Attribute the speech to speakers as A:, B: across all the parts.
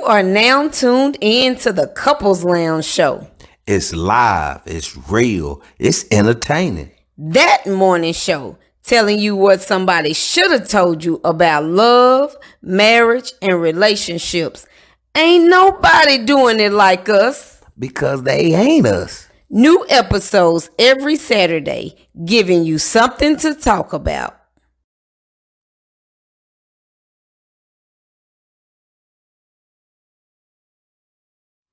A: are now tuned in to the Couples Lounge show.
B: It's live, it's real, it's entertaining.
A: That morning show telling you what somebody should have told you about love, marriage, and relationships. Ain't nobody doing it like us.
B: Because they ain't us.
A: New episodes every Saturday, giving you something to talk about.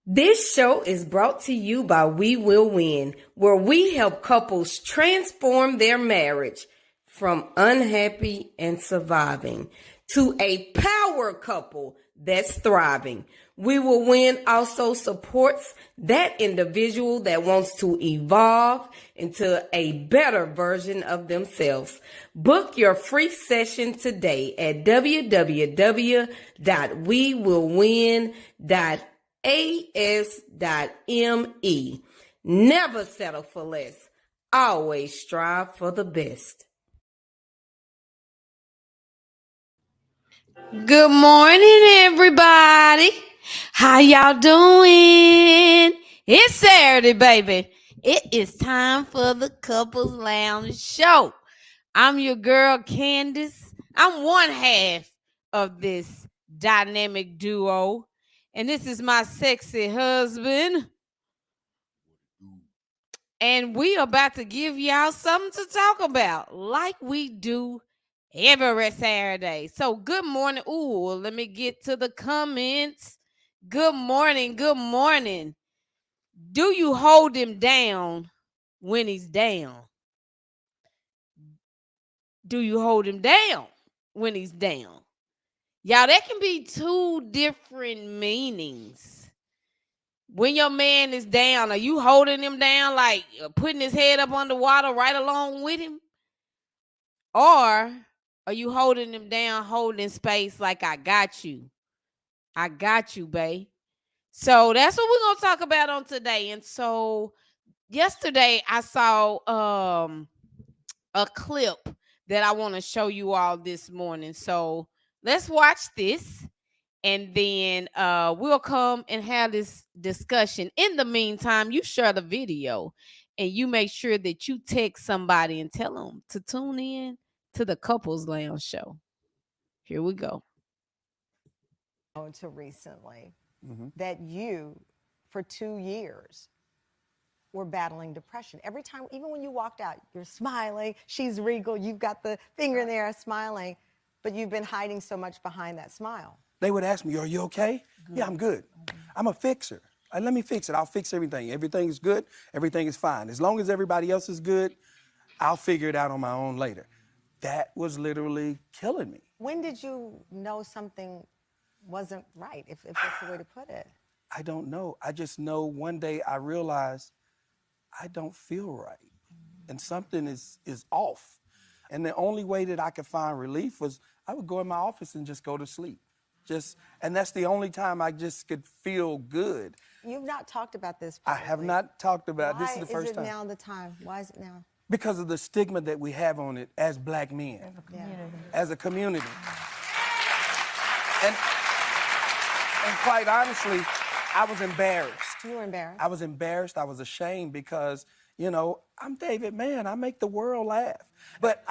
A: This show is brought to you by We Will Win, where we help couples transform their marriage from unhappy and surviving to a power couple that's thriving. We Will Win also supports that individual that wants to evolve into a better version of themselves. Book your free session today at www.wewillwin.as.me. Never settle for less. Always strive for the best. Good morning, everybody. How y'all doing? It's Saturday, baby. It is time for the Couples Lounge show. I'm your girl, Candace. I'm one half of this dynamic duo. And this is my sexy husband. And we are about to give y'all something to talk about, like we do every Saturday. So good morning. Ooh, let me get to the comments. Good morning. Good morning. Do you hold him down when he's down? Do you hold him down when he's down? Y'all, that can be two different meanings. When your man is down, are you holding him down, like putting his head up underwater right along with him? Or are you holding him down, holding space like I got you? I got you, babe. So that's what we're going to talk about on today. And so yesterday I saw a clip that I want to show you all this morning. So let's watch this. And then we'll come and have this discussion. In the meantime, you share the video and you make sure that you text somebody and tell them to tune in to the Couples Lounge show. Here we go.
C: Until recently, that you, for 2 years, were battling depression. Every time, even when you walked out, you're smiling, she's regal, you've got the finger in there smiling, but you've been hiding so much behind that smile.
D: They would ask me, are you okay? Good. Yeah, I'm good. I'm a fixer. Let me fix it. I'll fix everything. Everything is good. Everything is fine. As long as everybody else is good, I'll figure it out on my own later. That was literally killing me.
C: When did you know something wasn't right, if that's the way to put it?
D: I don't know. I just know one day I realized I don't feel right. And something is off. And the only way that I could find relief was I would go in my office and just go to sleep. And that's the only time I just could feel good.
C: You've not talked about this publicly.
D: I have not talked about it. This is the first time.
C: Why is it now the time? Why is it now?
D: Because of the stigma that we have on it as black men. As a community. And quite honestly, I was embarrassed.
C: You were embarrassed?
D: I was embarrassed. I was ashamed because, you know, I'm David Mann. I make the world laugh. But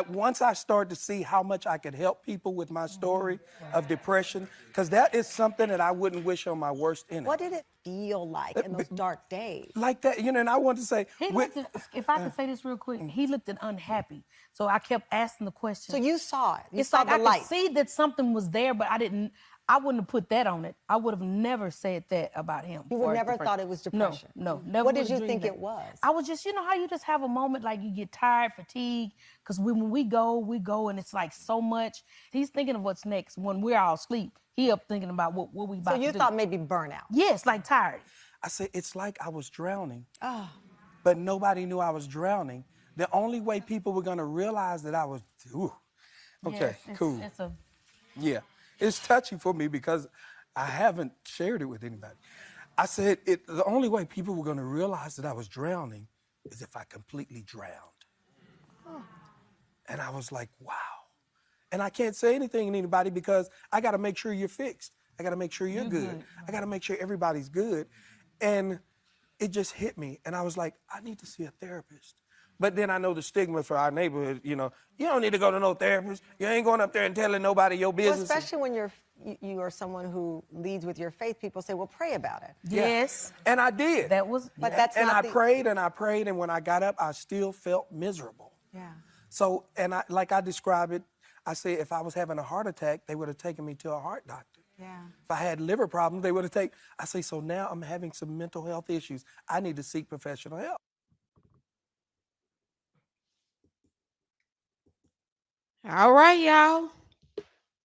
D: once I started to see how much I could help people with my story of depression, because that is something that I wouldn't wish on my worst enemy.
C: What did it feel like in those dark days?
D: Like that, you know, and I want to say...
E: if I could say this real quick, he looked unhappy. So I kept asking the question.
C: So you saw it.
E: You saw the light. I could see that something was there, but I wouldn't have put that on it. I would have never said that about him.
C: You would never thought it was depression?
E: No, never.
C: What did you think it was?
E: I was just, you know how you just have a moment like you get tired, fatigued, because when we go, and it's like so much. He's thinking of what's next. When we're all asleep, he up thinking about what we about to do.
C: So you thought maybe burnout?
E: Yes, like tired.
D: I said, it's like I was drowning, but nobody knew I was drowning. The only way people were going to realize that I was, okay,
E: yes,
D: cool. Yeah. It's touchy for me because I haven't shared it with anybody. I said the only way people were going to realize that I was drowning is if I completely drowned. And I was like, wow. And I can't say anything to anybody because I got to make sure you're fixed. I got to make sure you're good.
E: good.
D: I got to make sure everybody's good. And it just hit me. And I was like, I need to see a therapist. But then I know the stigma for our neighborhood, you don't need to go to no therapist. You ain't going up there and telling nobody your
C: Well,
D: business.
C: especially when you are someone who leads with your faith, people say, well, pray about it.
D: Yeah.
E: Yes.
D: And I did.
E: That was.
C: But that's
D: and
C: not
D: I prayed and I prayed, and when I got up, I still felt miserable.
C: Yeah.
D: So, and like I describe it, I say if I was having a heart attack, they would have taken me to a heart doctor.
C: Yeah.
D: If I had liver problems, they would have taken. I say, so now I'm having some mental health issues. I need to seek professional help.
A: All right, y'all.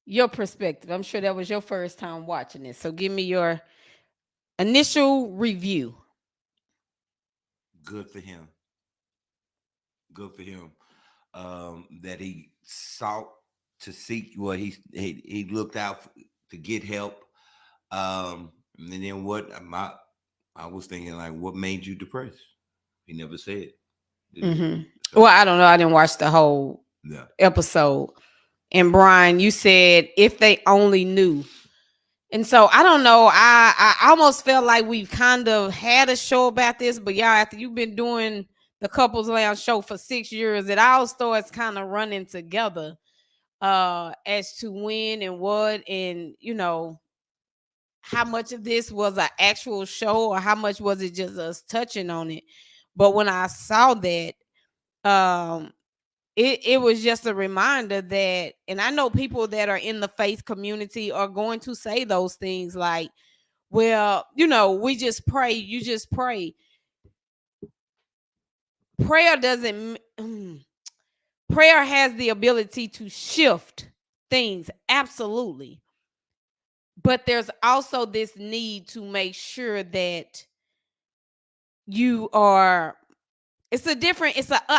A: Your perspective. I'm sure that was your first time watching this. So give me your initial review.
B: Good for him. Good for him. That he sought to seek what he looked out to get help. And then what I was thinking, like, what made you depressed? He never said.
A: Mm-hmm. Well, I don't know. I didn't watch the whole episode. And Brian, you said if they only knew. And so I don't know. I almost felt like we've kind of had a show about this, but y'all, after you've been doing the Couples Lounge show for 6 years, it all starts kind of running together as to when and what, and how much of this was an actual show or how much was it just us touching on it. But when I saw that, it was just a reminder that, and I know people that are in the faith community are going to say those things like, well, we just pray, you just pray. Prayer has the ability to shift things, absolutely. But there's also this need to make sure that you are, it's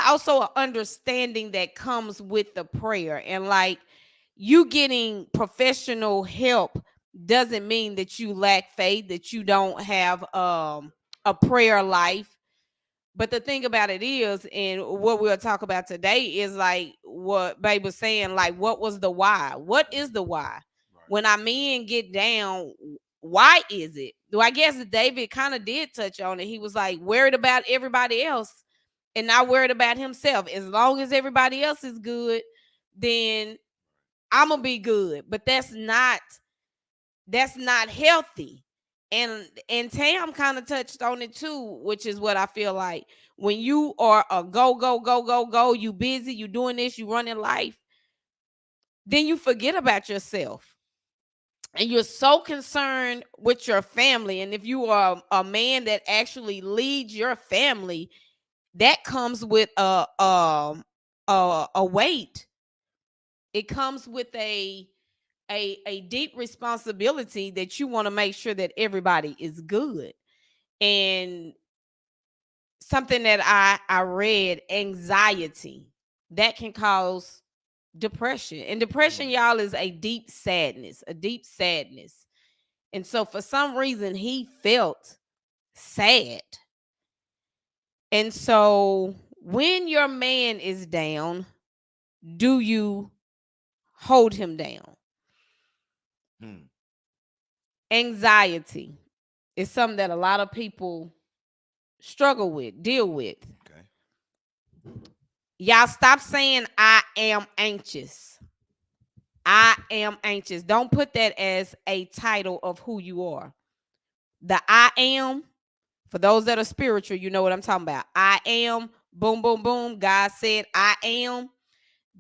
A: also an understanding that comes with the prayer. And like, you getting professional help doesn't mean that you lack faith, that you don't have a prayer life. But the thing about it is, and what we'll talk about today is like what Babe was saying, like, what was the why? What is the why? Right. When our men get down, why is it? Well, I guess David kind of did touch on it. He was like worried about everybody else and not worried about himself. As long as everybody else is good, then I'm gonna be good. But that's not healthy. And Tam kind of touched on it too, which is what I feel like when you are a go, you busy, you doing this, you running life, then you forget about yourself. And you're so concerned with your family. And if you are a man that actually leads your family, that comes with a weight. It comes with a deep responsibility that you want to make sure that everybody is good. And something that I read, anxiety, that can cause depression. And depression, y'all, is a deep sadness. And so for some reason, he felt sad. And so when your man is down, do you hold him down? Anxiety is something that a lot of people struggle with, deal with. Okay. Y'all stop saying I am anxious. I am anxious. Don't put that as a title of who you are. The I am, for those that are spiritual, you know what I'm talking about. I am, boom, boom, boom. God said I am.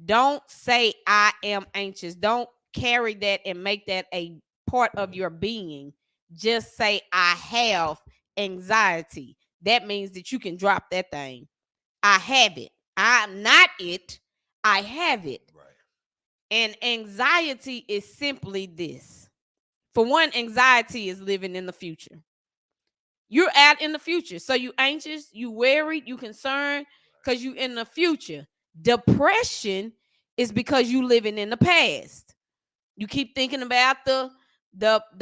A: Don't say I am anxious. Don't carry that and make that a part of your being. Just say I have anxiety. That means that you can drop that thing. I have it. I'm not it. I have it. Right. And anxiety is simply this. For one, anxiety is living in the future. You're out in the future. So you anxious, you worried, you concerned because you in the future. Depression is because you living in the past. You keep thinking about the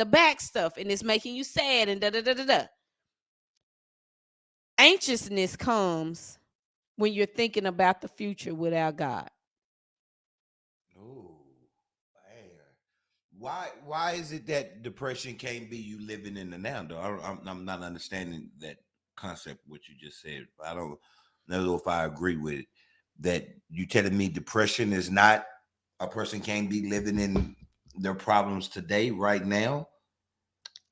A: back stuff and it's making you sad and da. Anxiousness comes when you're thinking about the future without God.
B: Oh, man. Why is it that depression can't be you living in the now though? I'm not understanding that concept what you just said. I don't know if I agree with it. That you telling me depression is not a person can't be living in their problems today, right now.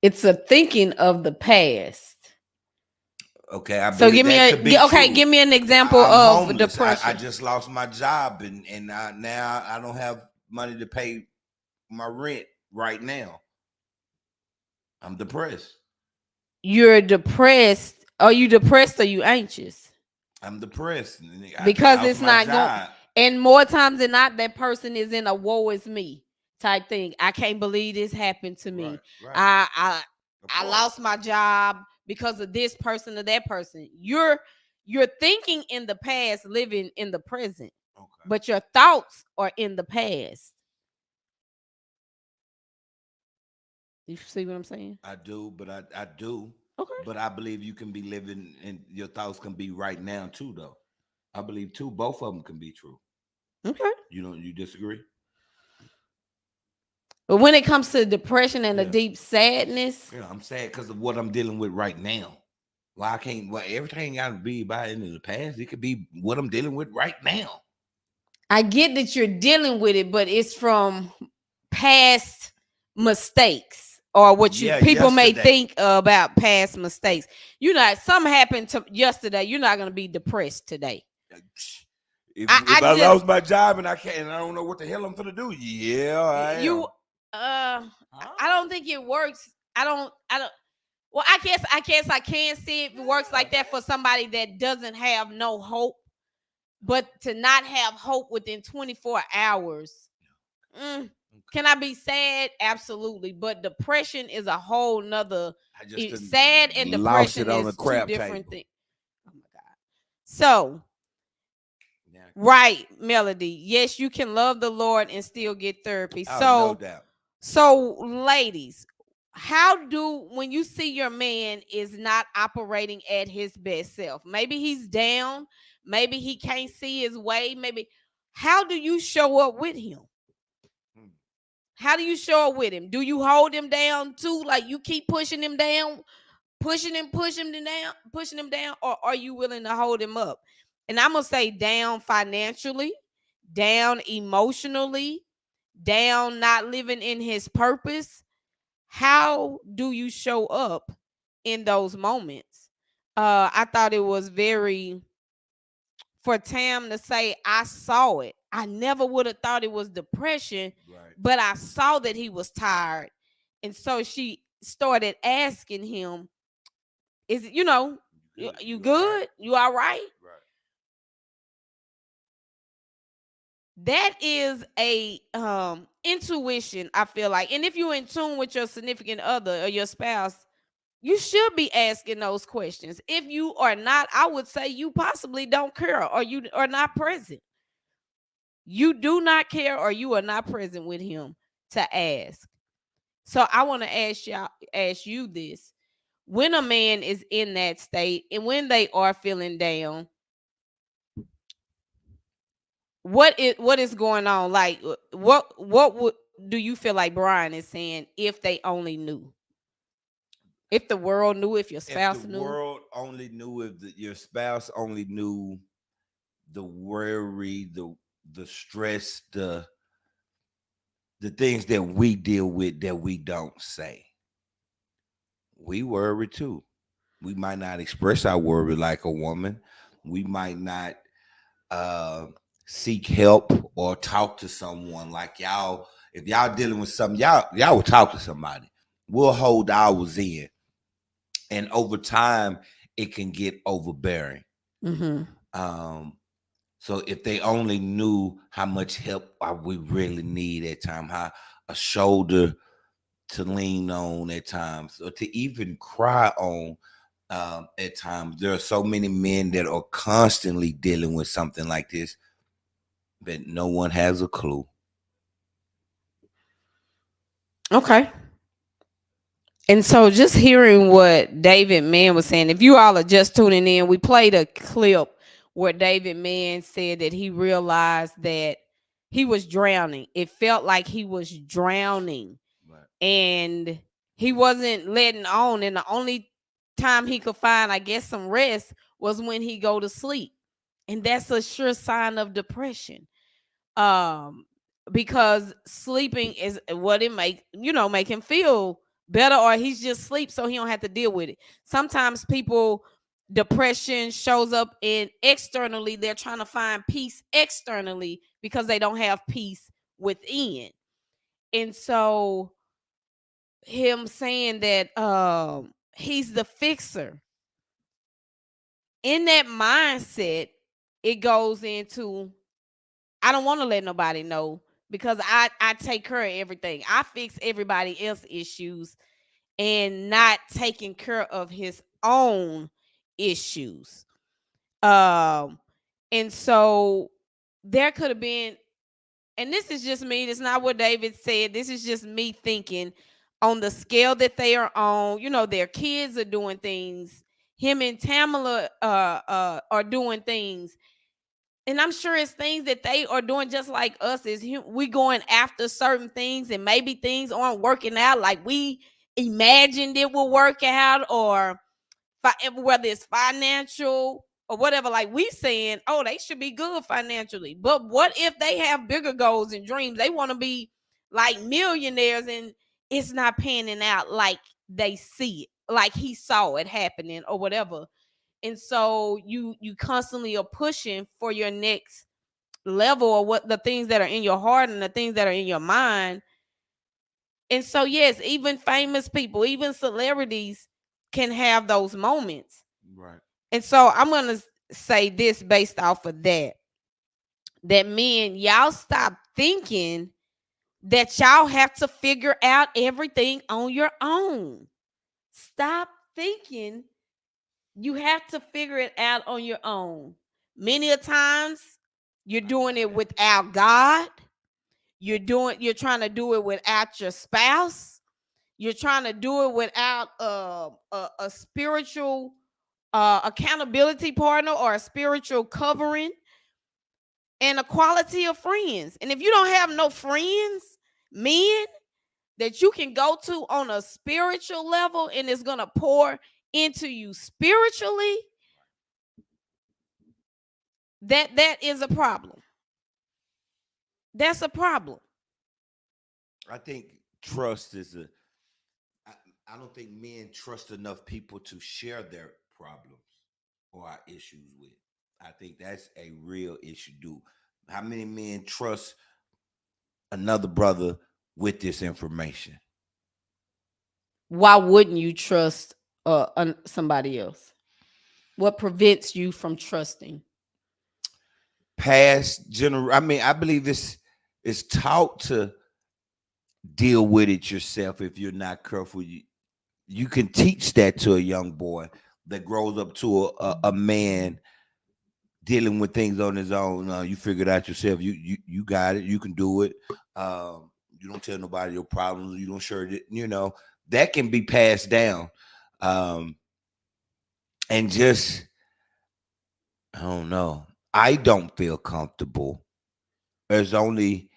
A: It's a thinking of the past.
B: Okay, I
A: So
B: believe that could be true.
A: give me an example
B: I'm
A: of
B: homeless.
A: depression.
B: I just lost my job and now I don't have money to pay my rent right now. I'm depressed.
A: You're depressed. Are you depressed or you anxious?
B: I'm depressed
A: Because
B: lost
A: it's
B: my
A: not going.
B: job.
A: And more times than not, that person is in a woe is me type thing. I can't believe this happened to me.
B: Right.
A: I
B: Of
A: I
B: course.
A: lost my job because of this person or that person. You're thinking in the past, living in the present,
B: Okay.
A: but your thoughts are in the past. You see what I'm saying?
B: I do, but I do.
A: Okay.
B: But I believe you can be living and your thoughts can be right now too, though. I believe too, both of them can be true.
A: Okay.
B: You disagree?
A: But when it comes to depression and a
B: Yeah.
A: deep sadness,
B: Yeah, I'm sad because of what I'm dealing with right now. Why I can't? Well, everything got to be about in the past. It could be what I'm dealing with right now.
A: I get that you're dealing with it, but it's from past mistakes or what people may
B: yesterday.
A: think about past mistakes. You know, something happened to yesterday. You're not going to be depressed today.
B: If
A: I
B: I
A: just-
B: lost my job and I don't know what the hell I'm gonna do. Yeah, I am.
A: I don't think it works. I don't. Well, I guess I can see it works like that for somebody that doesn't have no hope, but to not have hope within 24 hours. Can I be sad? Absolutely. But depression is a whole nother. Sad and
B: lost
A: depression
B: it on
A: is
B: the crap
A: two different
B: table.
A: things. Oh my God. So, right, Melody. Yes, you can love the Lord and still get therapy.
B: Oh,
A: So,
B: no doubt.
A: so ladies, when you see your man is not operating at his best self, maybe he's down, maybe he can't see his way, how do you show up with him? How do you show up with him? Do you hold him down too? Like you keep pushing him down, pushing him down, or are you willing to hold him up? And I'm gonna say down financially, down emotionally, down not living in his purpose. How do you show up in those moments? I thought it was very for Tam to say, I saw it. I never would have thought it was depression, but I saw that he was tired. And so she started asking him, is it, you good? You all right? That is a intuition, I feel like. And if you're in tune with your significant other or your spouse, you should be asking those questions. If you are not, I would say you possibly don't care or you are not present. You do not care or you are not present with him to ask. So I want to ask you this. When a man is in that state and when they are feeling down, what is going on? Like what do you feel like Brian is saying if they only knew? If the world knew, if your spouse
B: If the
A: knew.
B: world only knew, if your spouse only knew the worry, the stress, the things that we deal with that we don't say. We worry too. We might not express our worry like a woman. We might not seek help or talk to someone like y'all. If y'all dealing with something, y'all will talk to somebody. We'll hold ours in. And over time, it can get overbearing. So if they only knew how much help we really need at times, how a shoulder to lean on at times, or to even cry on at times. There are so many men that are constantly dealing with something like this, but no one has a clue.
A: Okay. And so just hearing what David Mann was saying, if you all are just tuning in, we played a clip where David Mann said that he realized that he was drowning. It felt like he was drowning,
B: Right.
A: and he wasn't letting on. And the only time he could find, I guess, some rest was when he go to sleep, and that's a sure sign of depression. Um, because sleeping is what it make him feel better, or he's just sleep so he don't have to deal with it. Sometimes people depression shows up in externally, they're trying to find peace externally because they don't have peace within. And so him saying that he's the fixer, in that mindset, it goes into, I don't want to let nobody know because I take care of everything. I fix everybody else's issues and not taking care of his own issues. Um, and so there could have been, and this is just me, it's not what David said. This is just me thinking on the scale that they are on, their kids are doing things. Him and Tamala are doing things, and I'm sure it's things that they are doing just like us. We going after certain things, and maybe things aren't working out like we imagined it would work out, or whether it's financial or whatever. Like we saying, oh, they should be good financially, but what if they have bigger goals and dreams? They want to be like millionaires, and it's not panning out like they see it, like he saw it happening or whatever. And so you constantly are pushing for your next level, or what the things that are in your heart and the things that are in your mind. And so yes, even famous people, even celebrities can have those moments.
B: Right.
A: And so I'm going to say this based off of that men, y'all stop thinking that y'all have to figure out everything on your own. Stop thinking you have to figure it out on your own. Many a times you're doing it without God. You're trying to do it without your spouse. You're trying to do it without a spiritual accountability partner, or a spiritual covering, and a quality of friends. And if you don't have no friends, men, that you can go to on a spiritual level, and it's going to pour into you spiritually, that is a problem. That's a problem.
B: I think trust is I don't think men trust enough people to share their problems or our issues with. I think that's a real issue. How many men trust another brother with this information?
A: Why wouldn't you trust somebody else? What prevents you from trusting?
B: I believe this is taught to deal with it yourself. If you're not careful, you can teach that to a young boy that grows up to a man dealing with things on his own. You figure it out yourself. You got it. You can do it. You don't tell nobody your problems. You don't share it. That can be passed down. And just, I don't know. I don't feel comfortable. There's only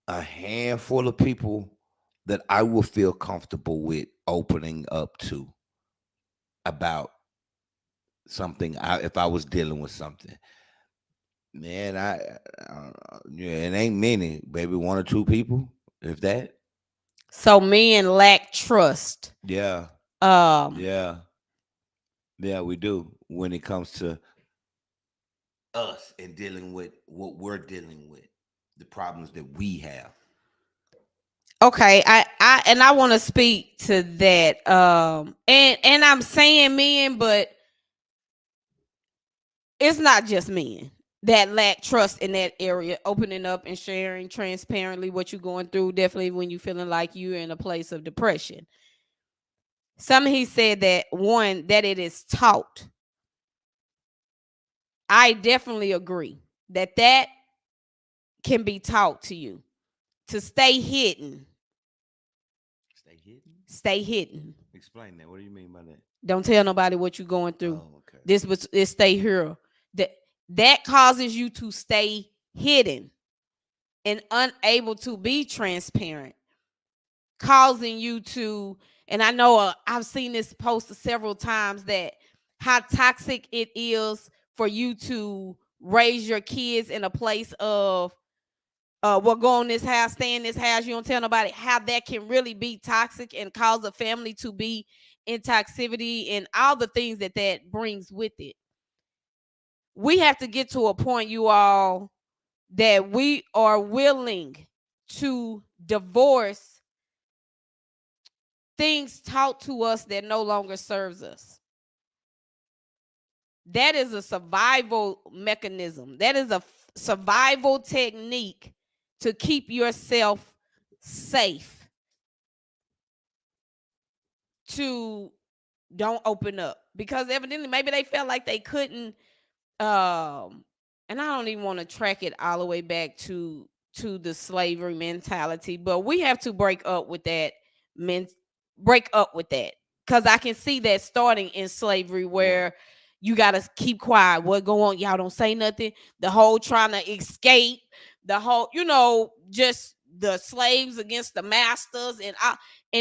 B: a handful of people that I will feel comfortable with opening up to about something. If I was dealing with something, man, it ain't many, maybe one or two people, if that.
A: So men lack trust.
B: Yeah, yeah, we do when it comes to us and dealing with what we're dealing with, the problems that we have.
A: Okay, I want to speak to that. And I'm saying men, but it's not just men that lack trust in that area, opening up and sharing transparently what you're going through, definitely when you're feeling like you're in a place of depression. He said that, one, that it is taught. I definitely agree that can be taught to you, to stay hidden.
B: Stay hidden?
A: Stay hidden.
B: Explain that. What do you mean by that?
A: Don't tell nobody what you're going through.
B: Oh, okay.
A: This stay here. That causes you to stay hidden. and unable to be transparent, causing you to, and I know I've seen this post several times, that how toxic it is for you to raise your kids in a place of well, go in this house, stay in this house, you don't tell nobody, how that can really be toxic and cause a family to be in toxicity and all the things that that brings with it. We have to get to a point, you all, that we are willing to divorce things taught to us that no longer serves us. That is a survival mechanism. That is a survival technique to keep yourself safe. To don't open up, because evidently maybe they felt like they couldn't, and I don't even want to track it all the way back to the slavery mentality, but we have to break up with that because I can see that starting in slavery, where you got to keep quiet. What go on? Y'all don't say nothing. The whole trying to escape, the whole, just the slaves against the masters, and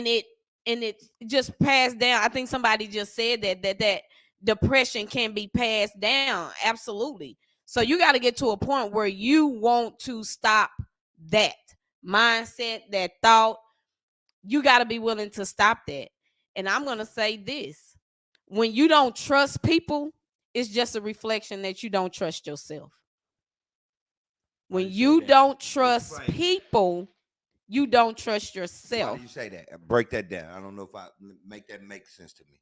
A: it just passed down. I think somebody just said that depression can be passed down. Absolutely. So you got to get to a point where you want to stop that mindset, that thought. You got to be willing to stop that. And I'm going to say this: when you don't trust people, it's just a reflection that you don't trust yourself. When you don't trust people, you don't trust
B: Why
A: yourself.
B: do you say that? Break that down. I don't know if I make that make sense to me.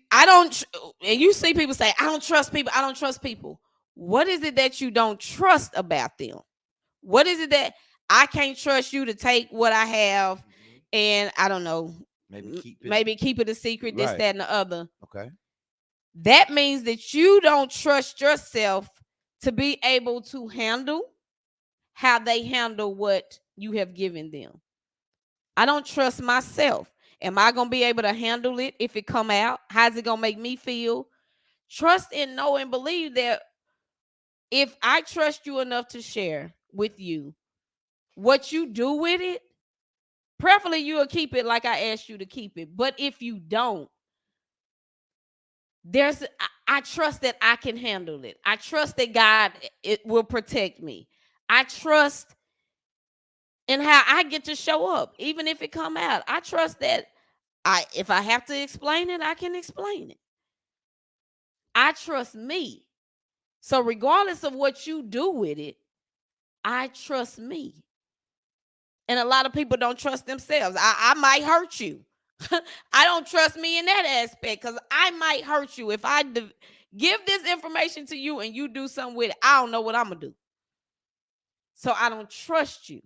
A: I don't, and you see people say, I don't trust people. I don't trust people. What is it that you don't trust about them? What is it that I can't trust you to take what I have, and I don't know, maybe keep it a secret, this,
B: Right.
A: that, and the other.
B: Okay.
A: That means that you don't trust yourself to be able to handle how they handle what you have given them. I don't trust myself. Am I going to be able to handle it if it come out? How's it going to make me feel? Trust and know and believe that if I trust you enough to share with you what you do with it, preferably you'll keep it like I asked you to keep it. But if you don't, I trust that I can handle it. I trust that God it will protect me. I trust in how I get to show up, even if it come out. I trust that if I have to explain it, I can explain it. I trust me. So regardless of what you do with it, I trust me. And a lot of people don't trust themselves. I might hurt you. I don't trust me in that aspect, because I might hurt you. If I give this information to you and you do something with it, I don't know what I'm going to do. So I don't trust you.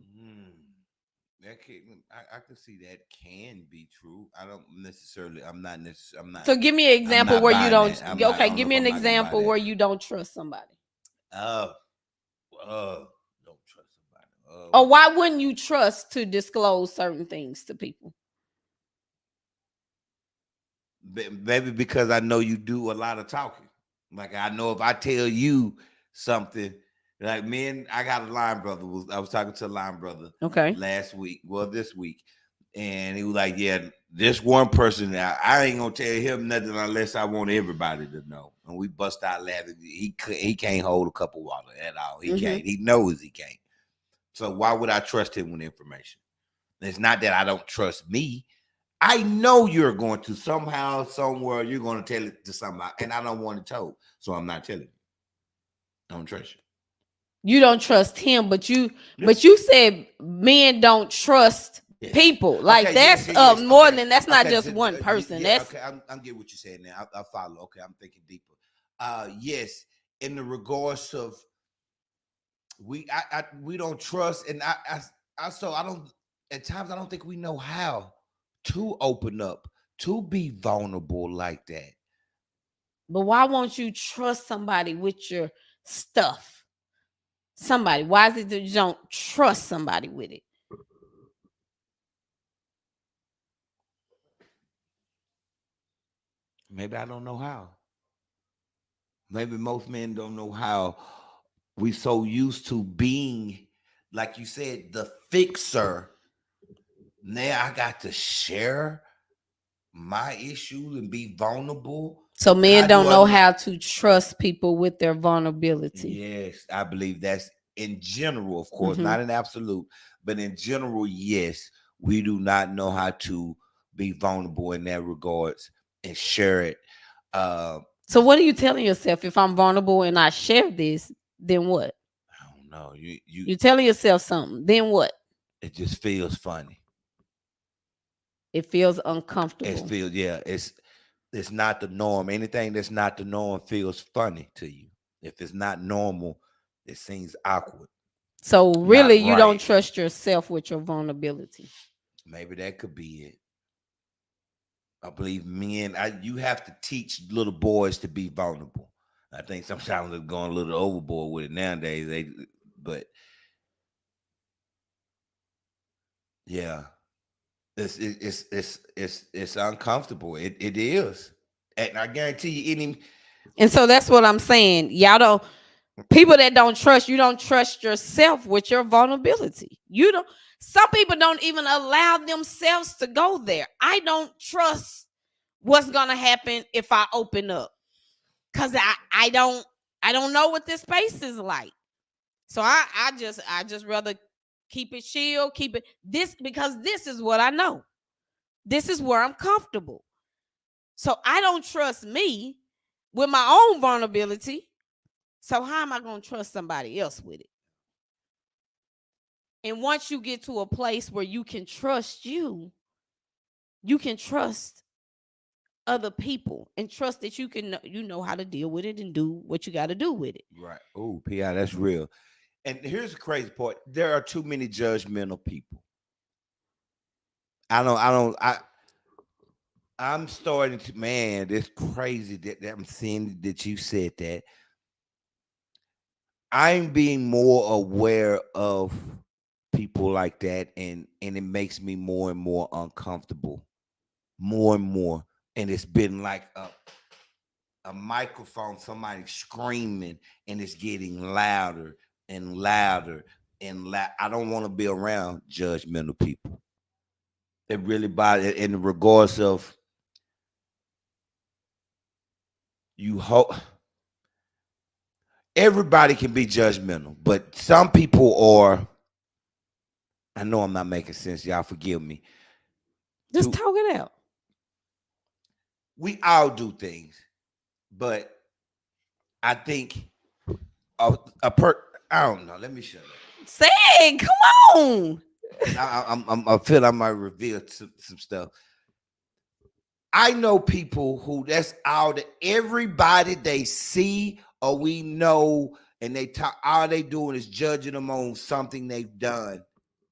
B: I can see that can be true. I don't necessarily. I'm not.
A: So give me an example where you don't. Okay, give me an example where
B: you
A: you don't trust somebody.
B: don't trust somebody.
A: Or why wouldn't you trust to disclose certain things to people?
B: Maybe because I know you do a lot of talking. Like, I know if I tell you something, like I got a line brother. I was talking to a line brother this week, and he was like, yeah, this one person, I ain't gonna tell him nothing unless I want everybody to know. And we bust out laughing. He can't hold a cup of water at all. He can't. He knows he can't. So why would I trust him with information? It's not that I don't trust me. I know you're going to somehow, somewhere, you're going to tell it to somebody, and I don't want it told, so I'm not telling you. I don't trust you.
A: You don't trust him, but you said men don't trust people. Like, that's more than that's not just one person. That's
B: okay. I'm getting what you're saying now. I follow. Okay, I'm thinking deeper. Yes, in the regards of we don't trust, and I don't. At times, I don't think we know how to open up, to be vulnerable like that.
A: But why won't you trust somebody with your stuff? Somebody. Why is it that you don't trust somebody with it?
B: Maybe I don't know how. Maybe most men don't know how we so used to being, like you said, the fixer. Now I got to share my issues and be vulnerable.
A: So men
B: How
A: don't
B: do I
A: know how to trust people with their vulnerability.
B: Yes, I believe that's in general, of course,
A: Mhm.
B: not in absolute, but in general, yes, we do not know how to be vulnerable in that regards and share it. Uh,
A: So what are you telling yourself? If I'm vulnerable and I share this, then what?
B: I don't know. You
A: You're telling yourself something. Then what?
B: it just feels funny.
A: It feels
B: It
A: uncomfortable.
B: feels, yeah, it's not the norm. Anything that's not the norm feels funny to you. If it's not normal, it seems awkward.
A: So
B: Not
A: really, you don't
B: right.
A: trust yourself with your vulnerability.
B: Maybe that could be it. I believe men, you have to teach little boys to be vulnerable. I think sometimes they're going a little overboard with it nowadays. But yeah, it's uncomfortable. It is, and I guarantee you, any
A: And so that's what I'm saying. Y'all don't, people that don't trust, you don't trust yourself with your vulnerability. You don't, some people don't even allow themselves to go there. I don't trust what's gonna happen if I open up. Cause I don't know what this space is like. So I just rather keep it chill, keep it this, because this is what I know. This is where I'm comfortable. So I don't trust me with my own vulnerability. So how am I going to trust somebody else with it? And once you get to a place where you can trust you can trust other people and trust that you know how to deal with it and do what you got to do with it.
B: right. Oh, Pi, that's real. And here's the crazy part: there are too many judgmental people. I'm starting to, man, it's crazy that I'm seeing that you said that. I'm being more aware of people like that, and it makes me more and more uncomfortable, more and more. And it's been like a microphone, somebody screaming, and it's getting louder and louder and loud. I don't want to be around judgmental people. It really bothers in regards of you hope everybody can be judgmental, but some people are. I know I'm not making sense. Y'all forgive me.
A: Just talk it out.
B: We all do things, but I think I don't know. Let me shut up.
A: Say it. Come on.
B: I feel I might reveal some stuff. I know people who that's all that everybody they see or we know, and they talk. All they doing is judging them on something they've done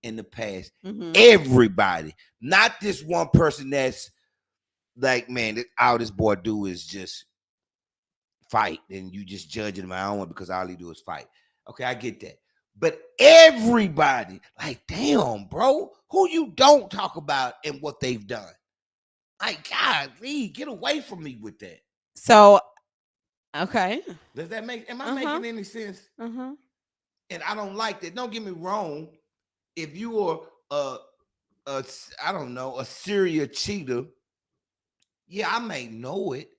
B: in the past.
A: Mhm.
B: Everybody, not this one person that's like, man, all this boy do is just fight, and you just judging him. I don't want because all he do is fight. Okay, I get that. But everybody, like, damn, bro, who you don't talk about and what they've done. Like, God, Lee, get away from me with that.
A: So, okay.
B: Does that am I making any sense?
A: Uh-huh.
B: And I don't like that. Don't get me wrong. If you are I don't know, a serial cheater, yeah, I may know it,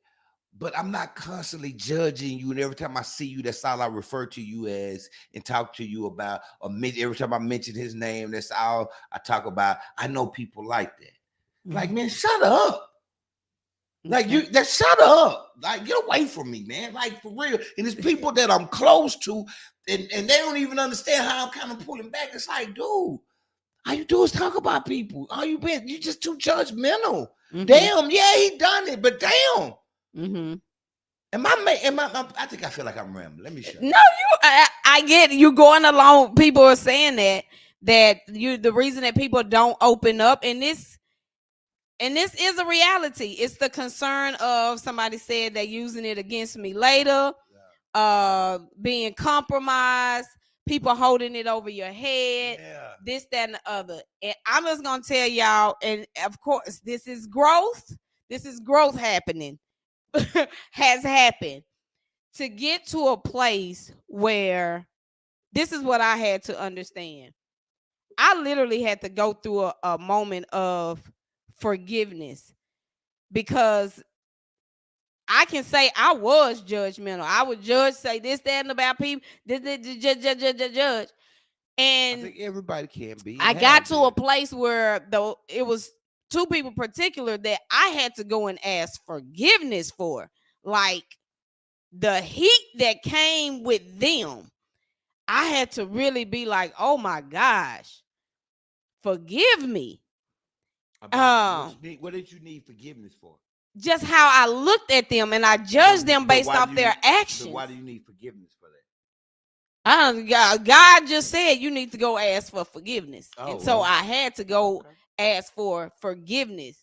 B: but I'm not constantly judging you. And every time I see you, that's all I refer to you as and talk to you about. Or every time I mention his name, that's all I talk about. I know people like that. Like, man, shut up. Like, you that shut up. Like, get away from me, man. Like, for real. And it's people that I'm close to, and they don't even understand how I'm kind of pulling back. It's like, dude, all you do is talk about people. All you just too judgmental.
A: Mhm.
B: Damn, yeah, he done it, but damn.
A: Mm-hmm.
B: I think I feel like I'm rambling. Let me shut up.
A: No, I get it. You going along. People are saying that you the reason that people don't open up, and this is a reality. It's the concern of somebody said they're using it against me later, being compromised, people holding it over your head, this, that, and the other. And I'm just gonna tell y'all, and of course, this is growth. This is growth happening. Has happened. To get to a place where this is what I had to understand. I literally had to go through a moment of forgiveness, because I can say I was judgmental. I would judge, say this, that, and about people, judge.
B: I
A: And
B: think everybody can be.
A: I
B: and
A: got
B: have
A: to a
B: been.
A: place where though it was two people particular that I had to go and ask forgiveness for. Like the heat that came with them, I had to really be like, oh my gosh, forgive me.
B: About what did you need forgiveness for?
A: Just how I looked at them and I judged them
B: But
A: based
B: why
A: off
B: do you
A: their
B: need-
A: actions.
B: But why do you need forgiveness for that?
A: God just said you need to go ask for forgiveness.
B: Oh,
A: And so
B: okay.
A: I had to go
B: Okay.
A: ask for forgiveness.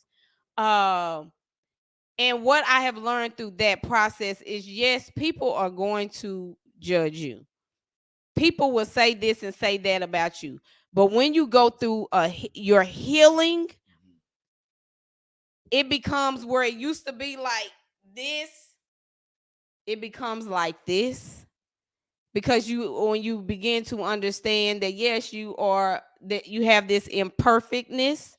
A: And what I have learned through that process is, yes, people are going to judge you. People will say this and say that about you. But when you go through your healing, it becomes where it used to be like this, it becomes like this. Because when you begin to understand that, yes, that you have this imperfectness,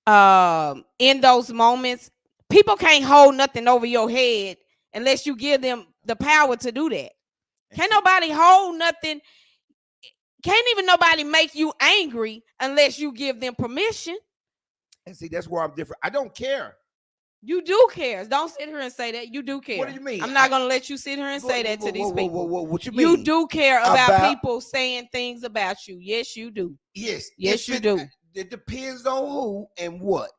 A: in those moments, people can't hold nothing over your head unless you give them the power to do that. Can't nobody hold nothing. Can't even nobody make you angry unless you give them permission.
B: And see, that's where I'm different. I don't care.
A: You do care. Don't sit here and say that. You do care.
B: What do you mean?
A: I'm not going to let you sit here and say that to these people.
B: What you mean?
A: You do care about
B: About-
A: people saying things about you. Yes, you do.
B: Yes.
A: Yes, you do.
B: It depends on who and what.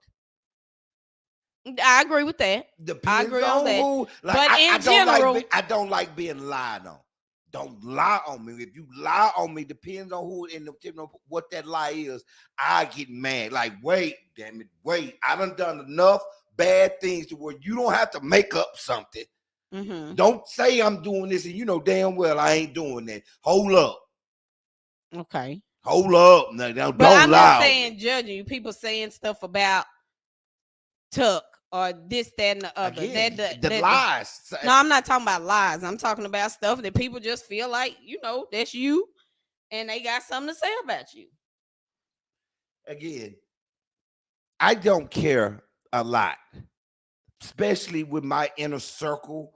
A: I agree with that.
B: Depends
A: agree on that.
B: who. Like,
A: But in general-
B: I don't like being lied on. Don't lie on me. If you lie on me, depends on who and what that lie is. I get mad. Like, wait, damn it, wait. I done enough bad things to where you don't have to make up something.
A: Mm-hmm.
B: Don't say I'm doing this and you know damn well I ain't doing that. Hold up.
A: Okay.
B: Hold up. No, don't
A: But I'm
B: lie
A: not
B: on me.
A: saying judging you. People saying stuff about Tuck or this, that, and the other.
B: Again,
A: That-
B: the
A: that-
B: lies.
A: No, I'm not talking about lies. I'm talking about stuff that people just feel like, that's you, and they got something to say about you.
B: Again, I don't care a lot, especially with my inner circle.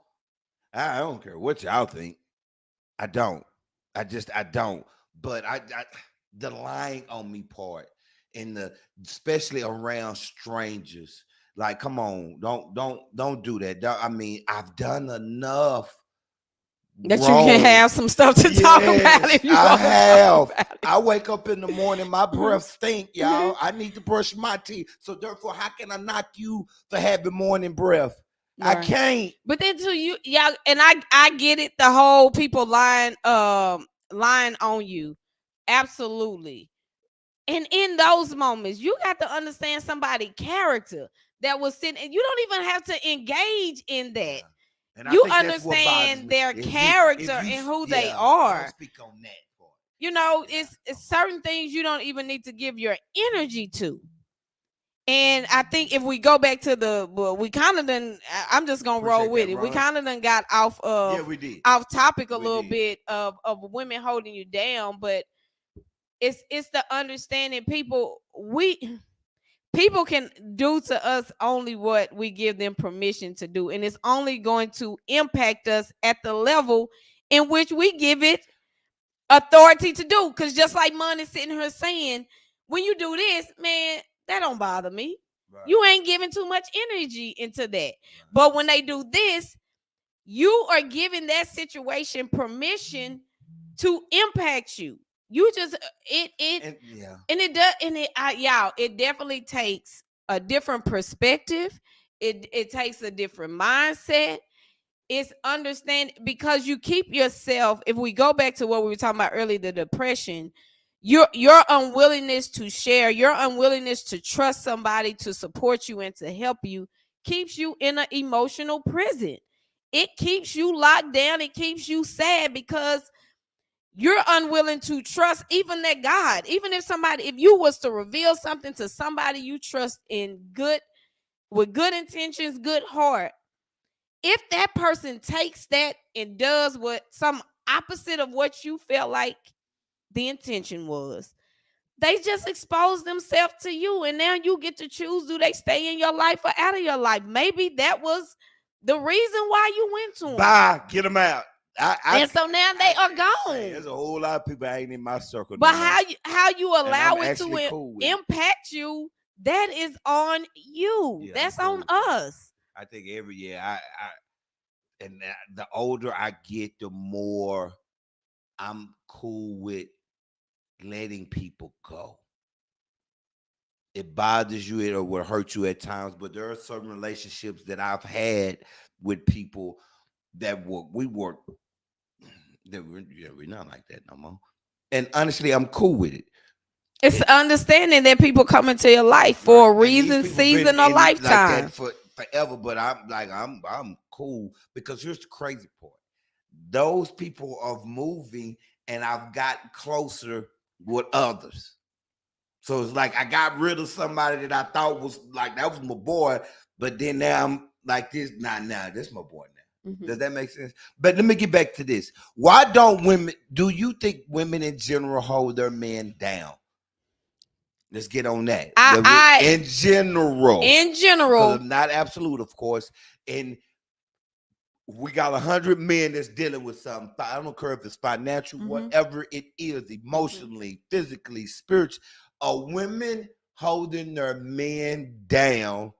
B: I don't care what y'all think. I don't. I don't. But I the lying on me part, and especially around strangers. Like, come on, don't do that. I mean, I've done enough.
A: That you can have some stuff to talk about if you
B: I
A: want to
B: have.
A: talk about it.
B: I wake up in the morning, my breath stink, y'all. I need to brush my teeth. So therefore, how can I knock you for having morning breath? I
A: Right.
B: can't.
A: But then too, y'all, and I get it. The whole people lying on you, absolutely. And in those moments, you got to understand somebody's character that was sitting, and you don't even have to engage in that.
B: And I
A: You
B: think that's what bothers
A: understand
B: me.
A: their
B: If you-
A: character
B: if you-
A: and who they
B: yeah,
A: are.
B: Don't speak on that part.
A: It's certain things you don't even need to give your energy to. And I think if we go back to we kind of done, I'm just gonna roll
B: Appreciate
A: with
B: that,
A: it. We
B: Ron.
A: kind of done got off
B: Yeah,
A: of
B: we did.
A: off topic a
B: We
A: little
B: did.
A: bit of women holding you down, but it's the understanding people can do to us only what we give them permission to do, and it's only going to impact us at the level in which we give it authority to do. Because just like Money sitting here saying, when you do this, man, that don't bother me.
B: Right.
A: You ain't giving too much energy into that. But when they do this, you are giving that situation permission to impact you. You just it definitely takes a different perspective. It takes a different mindset. It's understand, because you keep yourself. If we go back to what we were talking about earlier, the depression, your unwillingness to share, your unwillingness to trust somebody to support you and to help you keeps you in an emotional prison. It keeps you locked down. It keeps you sad because you're unwilling to trust even that God. Even if you was to reveal something to somebody you trust with good intentions, good heart, if that person takes that and does some opposite of what you felt like the intention was. They just exposed themselves to you, and now you get to choose, do they stay in your life or out of your life? Maybe that was the reason why you went to them.
B: Bye, get them out.
A: And so now they are gone.
B: There's a whole lot of people that ain't in my circle.
A: But
B: no more.
A: how you
B: And
A: allow
B: I'm
A: it to
B: actually cool with it.
A: impact you, that is on you.
B: Yeah,
A: That's
B: I'm
A: on
B: cool with that.
A: us.
B: I think every year, the older I get, the more I'm cool with letting people go. It bothers you, it will hurt you at times, but there are certain relationships that I've had with people that we're not like that no more. And honestly, I'm cool with it.
A: It's understanding that people come into your life for a
B: Right. And these
A: reason,
B: people been
A: season, or
B: in it like
A: lifetime.
B: that for forever, but I'm cool, because here's the crazy part. Those people are moving, and I've gotten closer with others. So it's like I got rid of somebody that I thought was like, that was my boy, but then now I'm like this. Nah, this my boy now.
A: Mhm.
B: Does that make sense? But let me get back to this. Why don't women, do you think women in general hold their men down? Let's get on that. In general.
A: In general,
B: Because not absolute, of course. And we got 100 men that's dealing with something. I don't care if it's financial,
A: Mhm.
B: whatever it is, emotionally, physically, spiritually. Are women holding their men down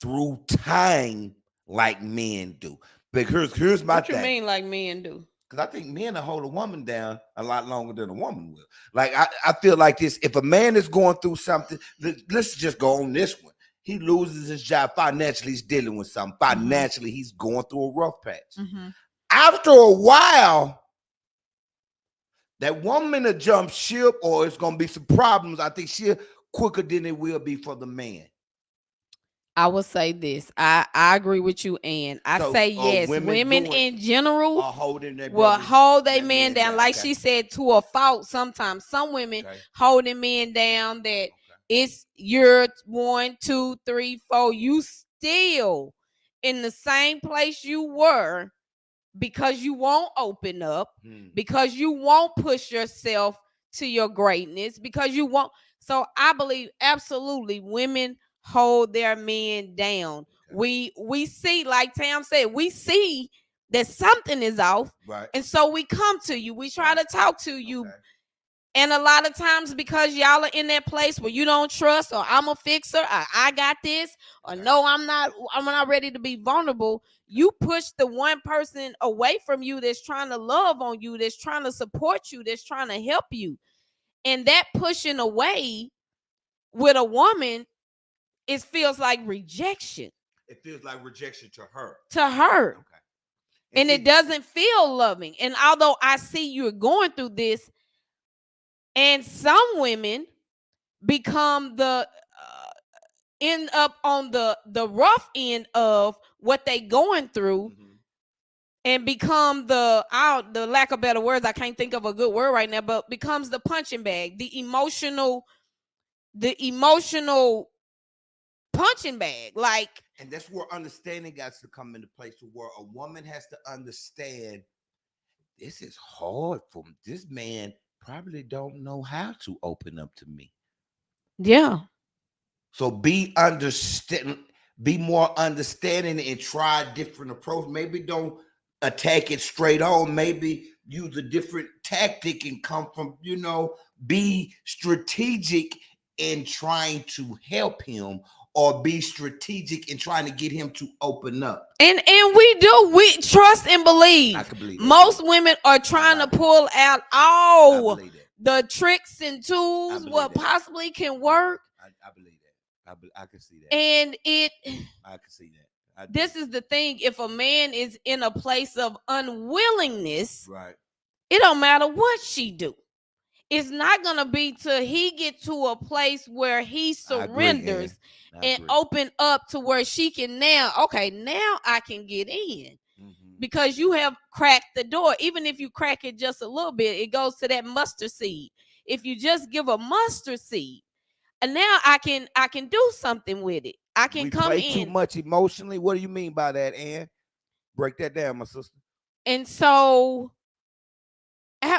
B: through time like men do? But here's my
A: what you
B: thing.
A: mean like men do?
B: Because I think men will hold a woman down a lot longer than a woman will. Like, I feel like this. If a man is going through something, let's just go on this one. He loses his job financially. He's dealing with something. Financially, he's going through a rough patch. After a while, that woman will jump ship, or it's going to be some problems. I think she'll quicker than it will be for the man.
A: I will say this. I agree with you, Ann. I
B: So,
A: say
B: are
A: yes.
B: women
A: Women
B: doing-
A: in general
B: Are holding their
A: will
B: brothers-
A: hold their
B: their
A: men down. Like
B: okay.
A: she said, to a fault sometimes. Some women
B: Okay.
A: holding men down that it's your 1, 2, 3, 4. You still in the same place you were because you won't open up, because you won't push yourself to your greatness, because you won't. So I believe absolutely women hold their men down. We see, like Tam said, we see that something is off,
B: Right.
A: and so we come to you. We try to talk to you.
B: Okay.
A: And a lot of times, because y'all are in that place where you don't trust, or I'm a fixer, or I got this, or no, I'm not ready to be vulnerable, you push the one person away from you that's trying to love on you, that's trying to support you, that's trying to help you. And that pushing away with a woman, it feels like rejection.
B: It feels like rejection to her.
A: To her.
B: Okay.
A: And
B: see,
A: it doesn't feel loving. And although I see you're going through this, and some women become the end up on the rough end of what they going through, and become the lack of better words, I can't think of a good word right now, but becomes the punching bag, the emotional punching bag. Like,
B: and that's where understanding has to come into place, to where a woman has to understand this is hard for me. This man probably don't know how to open up to me.
A: yeah.
B: So be more understanding, and try a different approach. Maybe don't attack it straight on. Maybe use a different tactic and come from, be strategic in trying to help him, or be strategic in trying to get him to open up.
A: And we trust and believe.
B: I can believe that.
A: Most women are trying to pull out all
B: believe that.
A: the tricks and tools
B: believe
A: what
B: that.
A: possibly can work.
B: I believe that. I can see that.
A: And
B: I can see that.
A: This is the thing. If a man is in a place of unwillingness,
B: Right.
A: it don't matter what she do. It's not gonna be till he get to a place where he surrenders and open up to where she can now I can get in. Because you have cracked the door. Even if you crack it just a little bit, it goes to that mustard seed. If you just give a mustard seed, and now I can do something with it. I can come in.
B: Too much emotionally. What do you mean by that, Ann? Break that down, my sister.
A: And so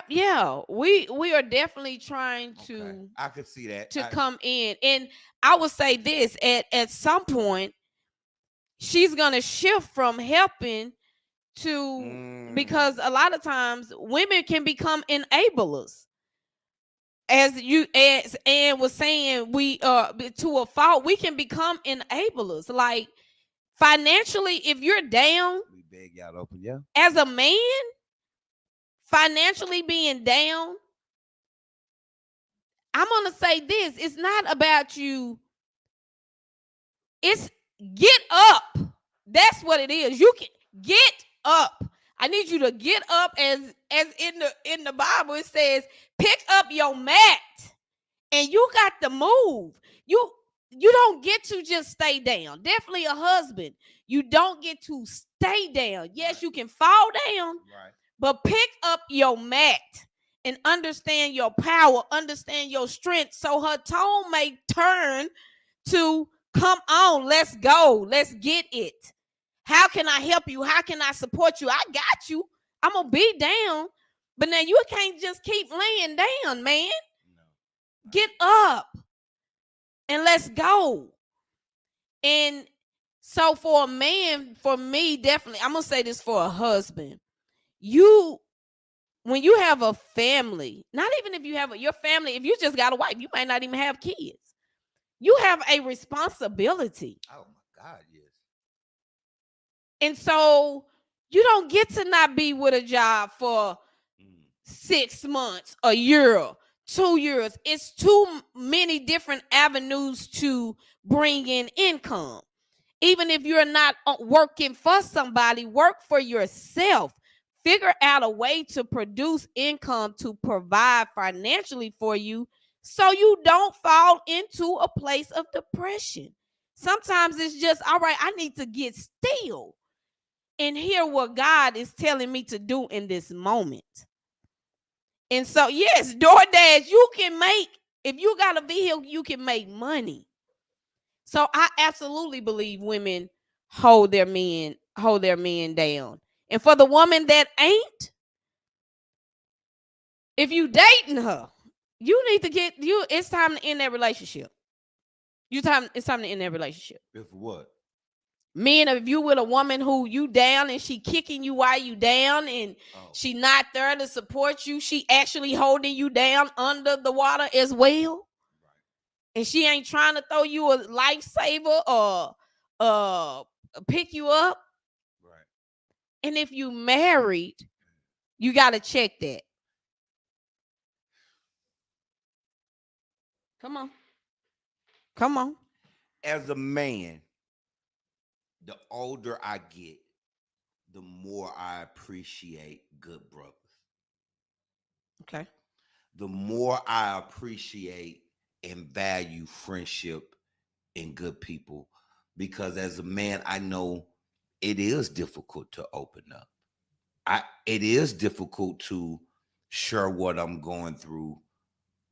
A: Yeah, we are definitely trying
B: Okay. I could see that.
A: to come in. And I would say this, at some point she's gonna shift from helping to, because a lot of times women can become enablers. As Ann was saying, we to a fault, we can become enablers. Like financially, if you're down
B: we beg y'all to open, yeah.
A: as a man, financially being down, I'm gonna say this: it's not about you. It's get up. That's what it is. You can get up. I need you to get up, as in the Bible it says, pick up your mat, and you got to move. You don't get to just stay down. Definitely a husband, you don't get to stay down. Yes, you can fall down,
B: Right.
A: but pick up your mat and understand your power, understand your strength, so her tone may turn to, come on, let's go, let's get it. How can I help you? How can I support you? I got you. I'm gonna be down, but now you can't just keep laying down, man.
B: No.
A: Get up and let's go. And so for a man, for me, definitely, I'm gonna say this for a husband. When you have a family, not even if you have your family, if you just got a wife, you might not even have kids. You have a responsibility.
B: Oh my God, yes.
A: And so you don't get to not be with a job for 6 months, a year, 2 years. It's too many different avenues to bring in income. Even if you're not working for somebody, work for yourself. Figure out a way to produce income to provide financially for you, so you don't fall into a place of depression. Sometimes it's just, all right, I need to get still and hear what God is telling me to do in this moment. And so, yes, DoorDash, you can make, if you got a vehicle, you can make money. So I absolutely believe women hold their men down. And for the woman that ain't, if you dating her, you need to it's time to end that relationship. It's time to end that relationship.
B: If what?
A: Men, if you with a woman who you down and she kicking you while you down, and she not there to support you, she actually holding you down under the water as well. Right. And she ain't trying to throw you a lifesaver or pick you up.
B: Right.
A: And if you married, you got to check that. Come on. Come on.
B: As a man, the older I get, the more I appreciate good brothers.
A: Okay.
B: The more I appreciate and value friendship and good people, because as a man, I know it is difficult to open up. It is difficult to share what I'm going through,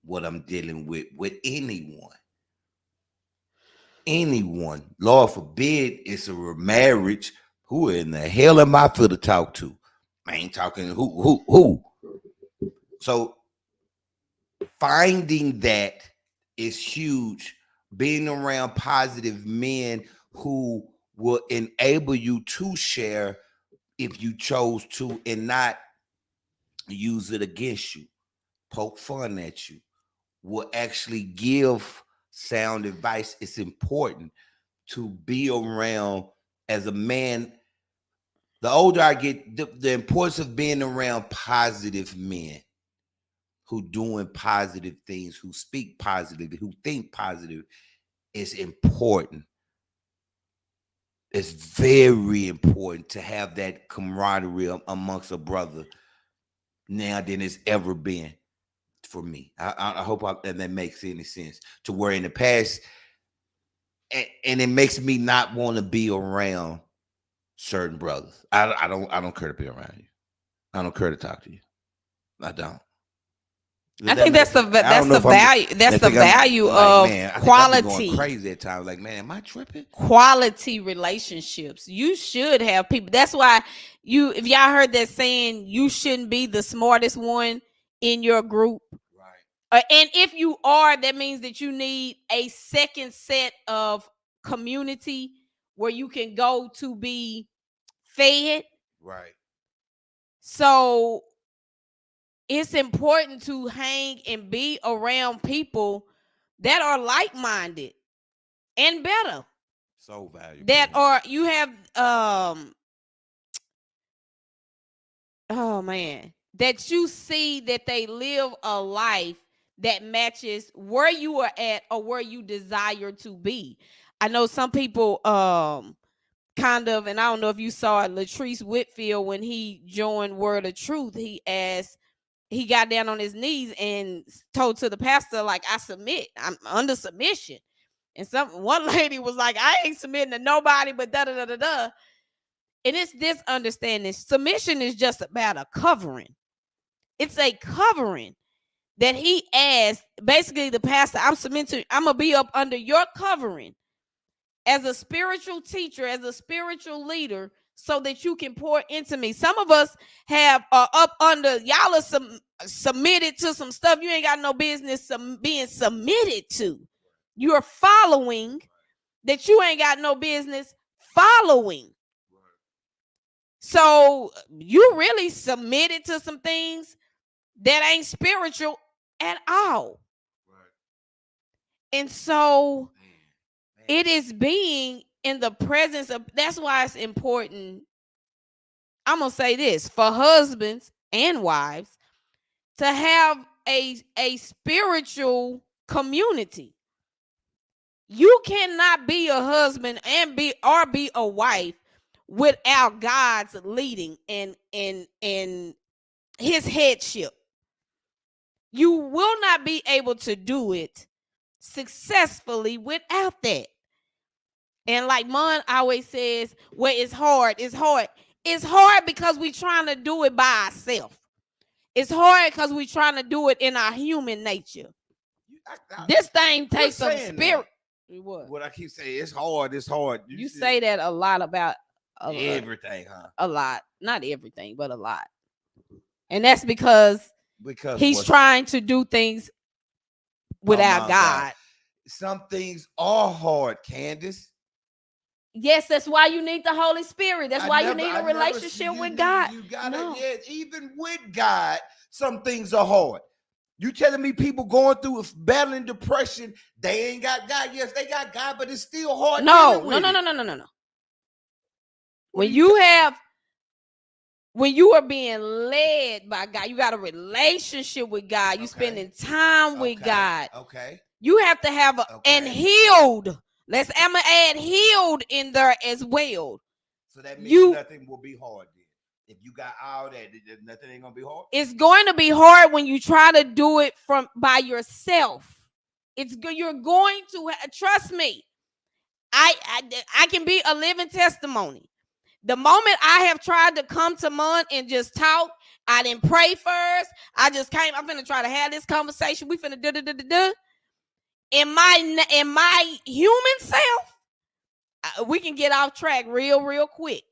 B: what I'm dealing with anyone. Anyone. Lord forbid it's a marriage. Who in the hell am I for to talk to? I ain't talking who. So finding that is huge. Being around positive men who will enable you to share if you chose to, and not use it against you, poke fun at you, will actually give sound advice. It's important to be around as a man. The older I get, the importance of being around positive men who doing positive things, who speak positive, who think positive, is important. It's very important to have that camaraderie amongst a brother now than it's ever been for me. I hope that makes any sense. To where in the past, and it makes me not want to be around certain brothers. I don't care to be around you. I don't care to talk to you. I don't.
A: I think that's the value. That's the value of quality.
B: Going crazy at times. Like, man, am I tripping?
A: Quality relationships. You should have people. That's why if y'all heard that saying, you shouldn't be the smartest one in your group. Right. And if you are, that means that you need a second set of community where you can go to be fed.
B: Right.
A: So it's important to hang and be around people that are like-minded and better.
B: So valuable.
A: That are, you have oh man, that you see that they live a life that matches where you are at or where you desire to be. I know some people kind of, and I don't know if you saw it, Latrice Whitfield, when he joined Word of Truth, he got down on his knees and told to the pastor, like, I submit, I'm under submission. And one lady was like, I ain't submitting to nobody but da da da da da. And it's this understanding. Submission is just about a covering. It's a covering that he asked, basically the pastor, I'm submitting, I'm gonna be up under your covering as a spiritual teacher, as a spiritual leader, so that you can pour into me. Some of us have up under, y'all are submitted to some stuff you ain't got no business being submitted to. You're following that you ain't got no business following. So you really submitted to some things that ain't spiritual at all. And so it is being in the presence of, that's why it's important. I'm going to say this for husbands and wives to have a spiritual community. You cannot be a husband and be a wife without God's leading and his headship. You will not be able to do it successfully without that. And like Mon always says, well, it's hard. It's hard. It's hard because we're trying to do it by ourselves. It's hard because we're trying to do it in our human nature. This thing takes some spirit.
B: What I keep saying, it's hard. It's hard.
A: You say that a lot about
B: everything, huh?
A: A lot. Not everything, but a lot. And that's because he's trying to do things without God.
B: Some things are hard, Candace.
A: Yes, that's why you need the Holy Spirit. That's why you need a relationship with God.
B: You gotta, even with God, some things are hard. You telling me people going through battling depression, they ain't got God? Yes, they got God, but it's still hard.
A: No. When you are being led by God, you got a relationship with God. You spending time with God.
B: Okay.
A: You have to have and healed. I'm gonna add healed in there as well.
B: So that means nothing will be hard then. If you got all that, nothing ain't gonna be hard.
A: It's going to be hard when you try to do it by yourself. You're going to trust me. I can be a living testimony. The moment I have tried to come to Mon and just talk, I didn't pray first. I just came. I'm finna try to have this conversation. We finna do. In my human self, we can get off track real quick.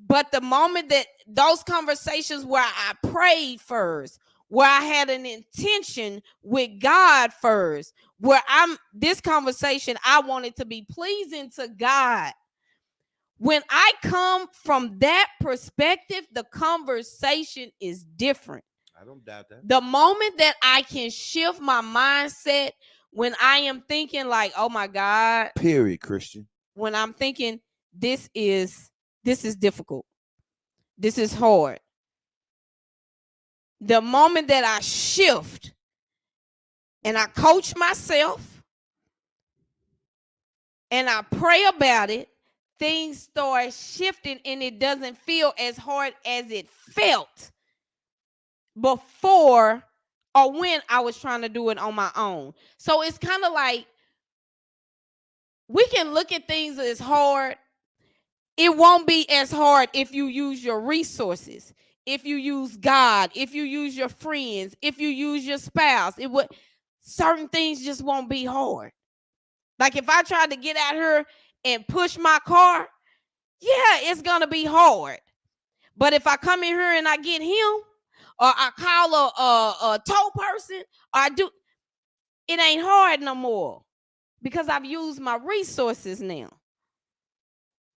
A: But the moment that those conversations where I prayed first, where I had an intention with God first, where this conversation, I wanted to be pleasing to God. When I come from that perspective, the conversation is different.
B: I don't doubt that. The
A: moment that I can shift my mindset, when I am thinking like, oh my God.
B: Period, Christian.
A: When I'm thinking this is difficult. This is hard. The moment that I shift and I coach myself and I pray about it, things start shifting and it doesn't feel as hard as it felt before or when I was trying to do it on my own. So it's kind of like we can look at things as hard. It won't be as hard if you use your resources. if you use God, if you use your friends, if you use your spouse, certain things just won't be hard. Like if I tried to get out here and push my car, yeah, it's gonna be hard. But if I come in here and I get him, or I call a tow person, or I do, it ain't hard no more because I've used my resources now.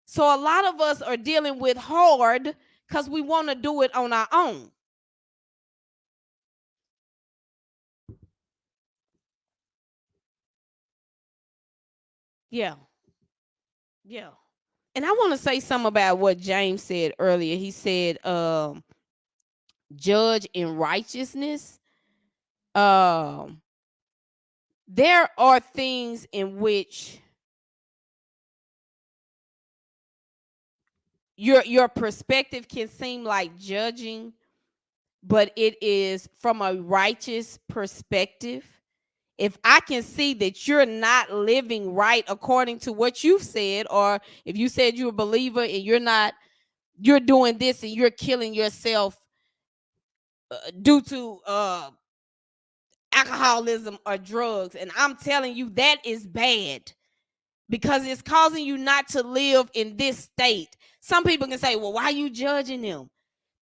A: So a lot of us are dealing with hard because we want to do it on our own. Yeah. Yeah. And I want to say something about what James said earlier. He said, judge in righteousness. There are things in which your perspective can seem like judging, but it is from a righteous perspective. If I can see that you're not living right according to what you've said, or if you said you're a believer and you're doing this and you're killing yourself due to alcoholism or drugs, and I'm telling you that is bad because it's causing you not to live in this state. Some people can say, well, why are you judging them?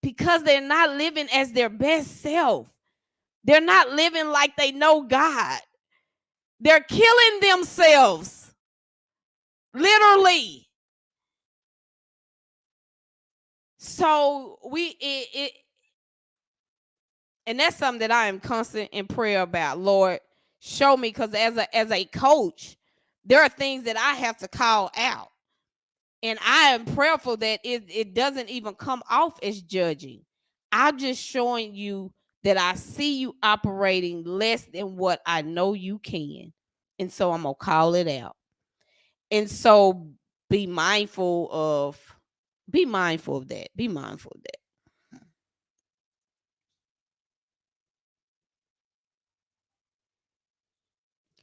A: Because they're not living as their best self. They're not living like they know God. They're killing themselves, literally. So and that's something that I am constant in prayer about. Lord, show me, because as a coach, there are things that I have to call out. And I am prayerful that it doesn't even come off as judging. I'm just showing you that I see you operating less than what I know you can. And so I'm going to call it out. And so be mindful of that. Be mindful of that.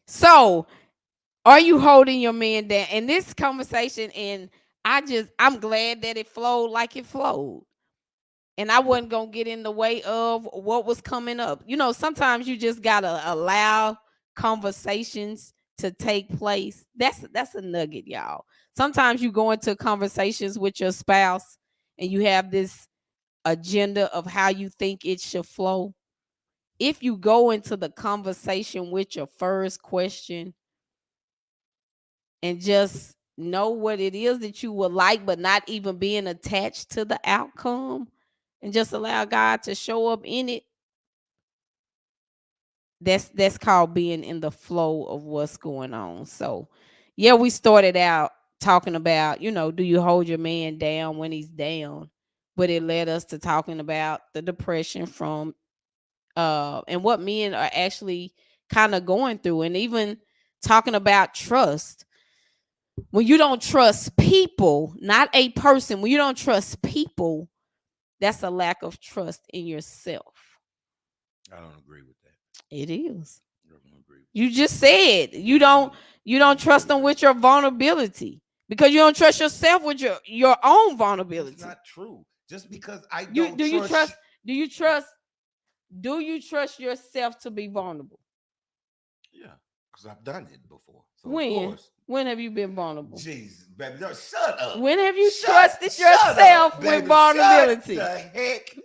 A: So, are you holding your man down? In this conversation, and I'm glad that it flowed like it flowed. And I wasn't going to get in the way of what was coming up. You know, sometimes you just got to allow conversations to take place. That's a nugget, y'all. Sometimes you go into conversations with your spouse and you have this agenda of how you think it should flow. If you go into the conversation with your first question and just know what it is that you would like, but not even being attached to the outcome, and just allow God to show up in it, that's called being in the flow of what's going on. So yeah, we started out talking about, do you hold your man down when he's down? But it led us to talking about the depression from and what men are actually kind of going through, and even talking about trust. When you don't trust people, not a person, when you don't trust people, that's a lack of trust in yourself.
B: I don't agree with that.
A: It is.
B: I don't agree with
A: You just said you don't trust them with your vulnerability because you don't trust yourself with your own vulnerability.
B: It's not true. Just because I don't
A: Do you trust yourself to be vulnerable?
B: Yeah, because I've done it before. So
A: When?
B: Of course.
A: When have you been vulnerable?
B: Jesus, baby, no, shut up.
A: When have you trusted yourself
B: up,
A: with
B: baby,
A: vulnerability?
B: Shut the heck.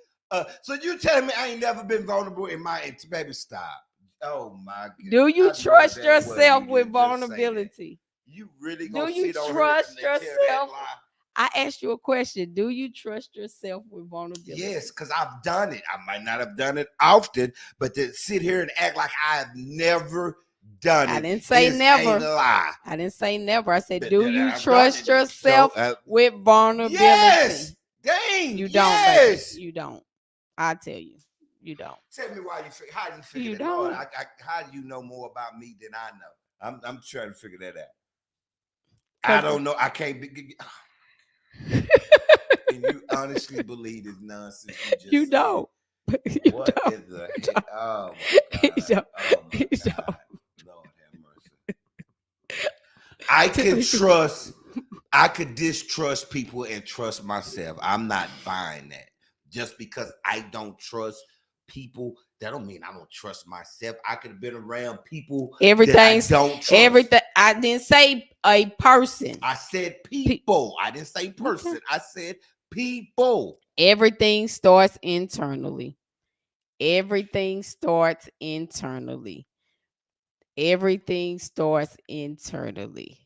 B: So you telling me I ain't never been vulnerable in my baby? Stop. Oh my God.
A: Do you trust yourself with vulnerability?
B: You really gonna
A: do you
B: sit on
A: trust
B: here and tell that
A: yourself?
B: lie?
A: I asked you a question. Do you trust yourself with vulnerability?
B: Yes, because I've done it. I might not have done it often, but to sit here and act like I have never done it.
A: I didn't say never.
B: A lie.
A: I didn't say never. I said,
B: But
A: do
B: then
A: you
B: I've
A: trust
B: done it.
A: yourself
B: So,
A: with vulnerability?
B: Yes. Dang.
A: You don't.
B: Yes.
A: Baby. You don't. I tell you, you don't.
B: Tell me why how you figure
A: You
B: that?
A: don't.
B: Lord, how do you know more about me than I know? I'm trying to figure that out. I don't know. I can't be. And you honestly believe this nonsense you just
A: don't.
B: You what don't. Is the heck? Oh my God. Oh my God. Lord have mercy. I can trust. I could distrust people and trust myself. I'm not buying that. just because I don't trust people, that don't mean I don't trust myself. I could have been around people that I
A: Everything's
B: don't trust.
A: everything. I didn't say a person.
B: I said people. I didn't say person. I said people.
A: Everything starts internally. Everything starts internally. Everything starts internally.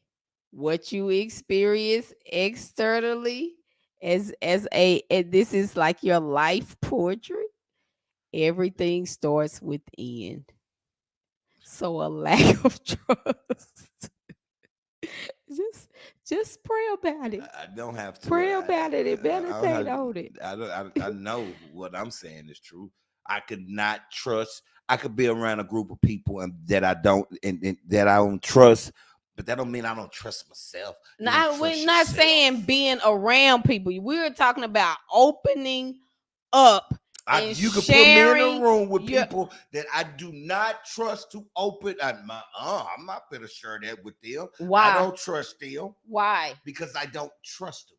A: What you experience externally as and this is like your life portrait. Everything starts within. So a lack of trust. just pray about it.
B: I don't have to
A: Pray about it and
B: I don't
A: meditate
B: have-
A: on it.
B: I know what I'm saying is true. I could not trust. I could be around a group of people that I don't and that I don't trust, but that don't mean I don't trust myself. You don't
A: Now,
B: trust
A: we're not
B: yourself.
A: saying being around people. We're talking about opening up. And
B: You could put me in
A: sharing
B: a room with
A: your-
B: people that I do not trust to open. I'm not gonna share that with them.
A: Why?
B: I don't trust them
A: Why?
B: because I don't trust them.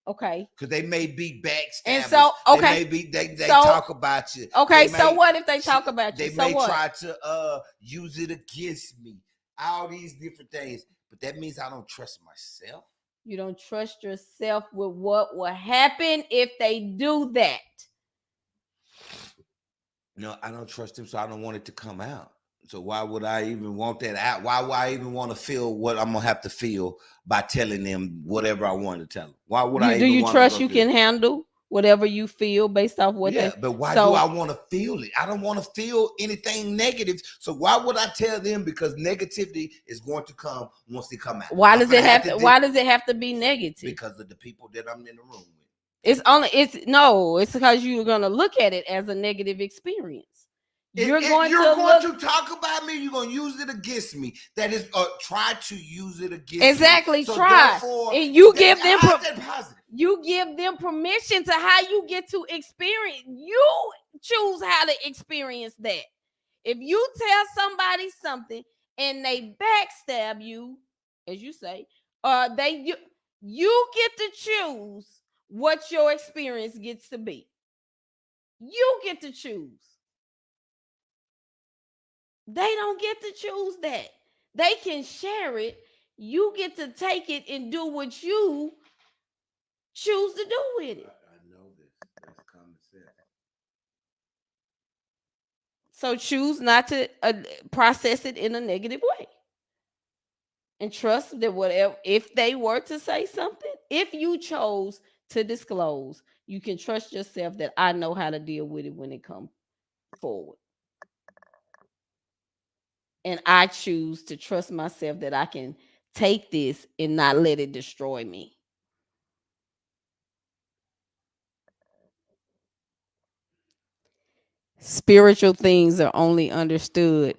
A: Okay.
B: Because they may be backstabbers.
A: And so, okay.
B: They
A: So-
B: talk about you.
A: Okay,
B: They
A: so
B: may-
A: what if they talk about you?
B: They
A: So
B: may
A: what?
B: try to use it against me. All these different things. But that means I don't trust myself.
A: You don't trust yourself with what will happen if they do that.
B: No, I don't trust them, so I don't want it to come out. So why would I even want that out? Why would I even want to feel what I'm gonna have to feel by telling them whatever I want to tell them? Why would I?
A: Do
B: even
A: you
B: wanna
A: trust
B: go
A: you
B: through
A: can handle whatever you feel based off what
B: yeah,
A: they?
B: but why
A: so-
B: do I want to feel it? I don't want to feel anything negative. So why would I tell them? Because negativity is going to come once they come out.
A: Why
B: I'm
A: does
B: gonna
A: it have
B: to
A: to?
B: do-
A: Why does it have to be negative?
B: Because of the people that I'm in the room with.
A: It's because you're gonna look at it as a negative experience. You're going
B: to talk about me. You're going to use it against me. That is, try to use it against
A: exactly
B: me. So
A: try,
B: therefore,
A: and you give them
B: how's that positive?
A: you give them permission to how you get to experience. You choose how to experience that. If you tell somebody something and they backstab you, as you say, you get to choose what your experience gets to be. You get to choose. They don't get to choose that. They can share it. You get to take it and do what you choose to do with it.
B: I know this. That's common sense.
A: So choose not to process it in a negative way. And trust that whatever, if they were to say something, if you chose to disclose, you can trust yourself that I know how to deal with it when it comes forward. And I choose to trust myself that I can take this and not let it destroy me. Spiritual things are only understood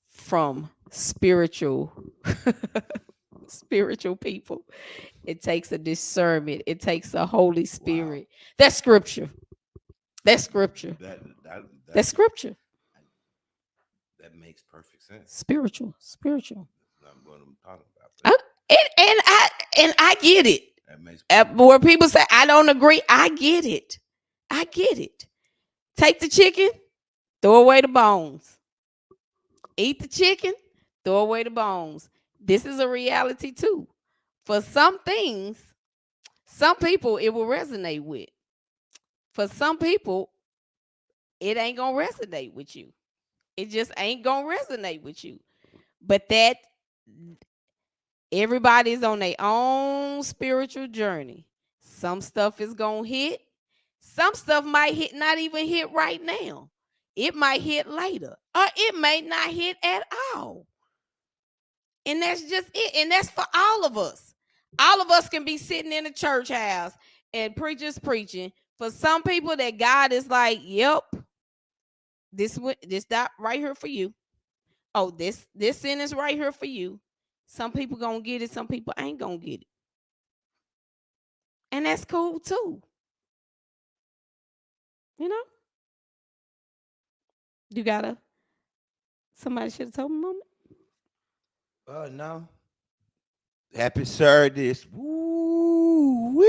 A: from spiritual people. It takes a discernment. It takes a Holy Spirit. Wow. That's scripture. That's scripture. That's scripture.
B: That makes perfect sense.
A: Spiritual.
B: That's not what I'm talking about.
A: And I get it.
B: That makes
A: where people say I don't agree, I get it. I get it. Take the chicken, throw away the bones. Eat the chicken, throw away the bones. This is a reality too. For some things, some people it will resonate with. For some people, it ain't gonna resonate with you. It just ain't gonna resonate with you. But that everybody's on their own spiritual journey. Some stuff is gonna hit. Some stuff might hit, not even hit right now. It might hit later, or it may not hit at all. And that's just it. And that's for all of us. All of us can be sitting in a church house and preachers preaching. For some people, that God is like, yep, this that right here for you. Oh, this sentence right here for you. Some people gonna get it, some people ain't gonna get it. And that's cool too. You know? You gotta, somebody should have told me, Mama.
B: No. Happy Saturday. Woo-wee.